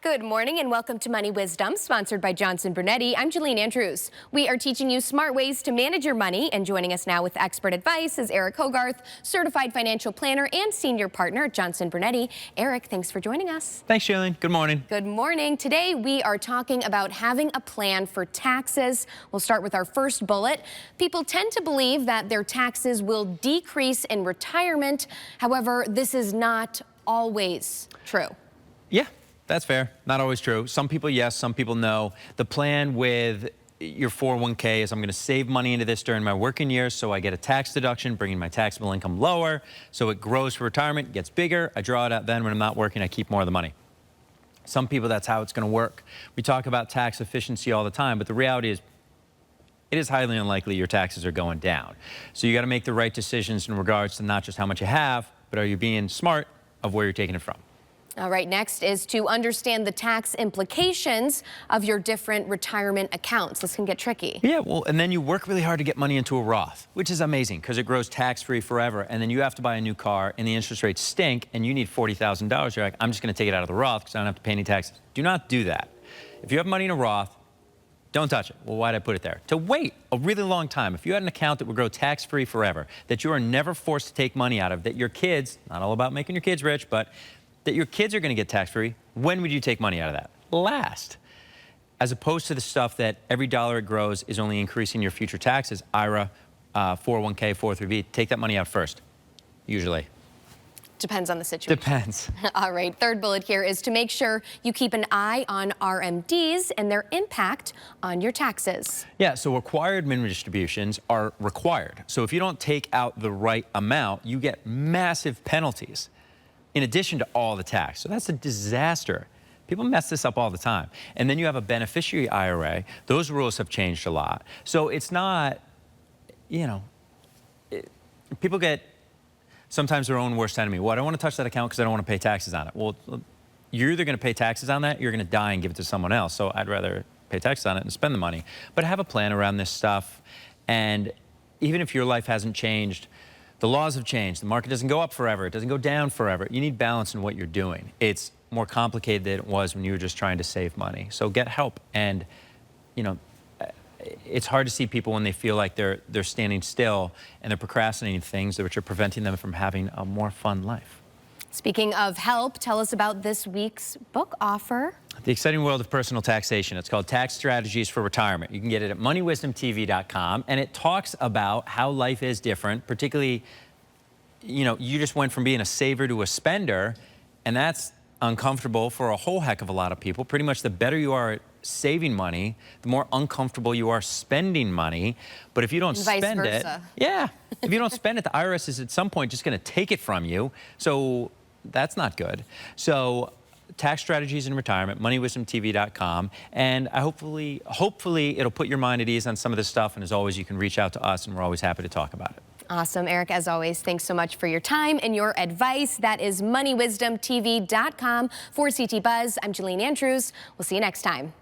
Good morning and welcome to Money Wisdom, sponsored by Johnson Brunetti. I'm Jalene Andrews. We are teaching you smart ways to manage your money, and joining us now with expert advice is Eric Hogarth, certified financial planner and senior partner at Johnson Brunetti. Eric, thanks for joining us. Thanks, Jalene. Good morning. Good morning. Today we are talking about having a plan for taxes. We'll start with our first bullet. People tend to believe that their taxes will decrease in retirement. However, this is not always true. Yeah, that's fair. Not always true. Some people yes, some people no. The plan with your 401k is I'm going to save money into this during my working years so I get a tax deduction, bringing my taxable income lower, so it grows for retirement, gets bigger. I draw it out then when I'm not working, I keep more of the money. Some people, that's how it's going to work. We talk about tax efficiency all the time, but the reality is it is highly unlikely your taxes are going down. So you got to make the right decisions in regards to not just how much you have, but are you being smart of where you're taking it from. All right, next is to understand the tax implications of your different retirement accounts. This can get tricky. Yeah, well, and then you work really hard to get money into a Roth, which is amazing because it grows tax-free forever. And then you have to buy a new car and the interest rates stink and you need $40,000. You're like, I'm just going to take it out of the Roth because I don't have to pay any taxes. Do not do that. If you have money in a Roth, don't touch it. Well, why did I put it there? To wait a really long time. If you had an account that would grow tax-free forever, that you are never forced to take money out of, that your kids, not all about making your kids rich, but that your kids are going to get tax-free, when would you take money out of that? Last. As opposed to the stuff that every dollar it grows is only increasing your future taxes, IRA, 401k, 403b, take that money out first, usually. Depends on the situation. Depends. All right, third bullet here is to make sure you keep an eye on RMDs and their impact on your taxes. Yeah, so required minimum distributions are required. So if you don't take out the right amount, you get massive penalties in addition to all the tax. So that's a disaster. People mess this up all the time. And then you have a beneficiary IRA. Those rules have changed a lot. So it's not, you know, people get sometimes their own worst enemy. Well, I don't want to touch that account because I don't want to pay taxes on it. Well, you're either going to pay taxes on that, or you're going to die and give it to someone else. So I'd rather pay taxes on it and spend the money. But have a plan around this stuff. And even if your life hasn't changed, the laws have changed. The market doesn't go up forever. It doesn't go down forever. You need balance in what you're doing. It's more complicated than it was when you were just trying to save money. So get help. And, you know, it's hard to see people when they feel like they're standing still and they're procrastinating things which are preventing them from having a more fun life. Speaking of help, tell us about this week's book offer. The Exciting World of Personal Taxation. It's called Tax Strategies for Retirement. You can get it at moneywisdomtv.com, and it talks about how life is different, particularly, you know, you just went from being a saver to a spender, and that's uncomfortable for a whole heck of a lot of people. Pretty much the better you are at saving money, the more uncomfortable you are spending money. But if you don't spend it, yeah, if you don't spend it, the IRS is at some point just going to take it from you. So that's not good. So Tax Strategies in Retirement, moneywisdomtv.com, and hopefully it'll put your mind at ease on some of this stuff. And as always, you can reach out to us, and we're always happy to talk about it. Awesome. Eric, as always, thanks so much for your time and your advice. That is moneywisdomtv.com. For CT Buzz, I'm Jalene Andrews. We'll see you next time.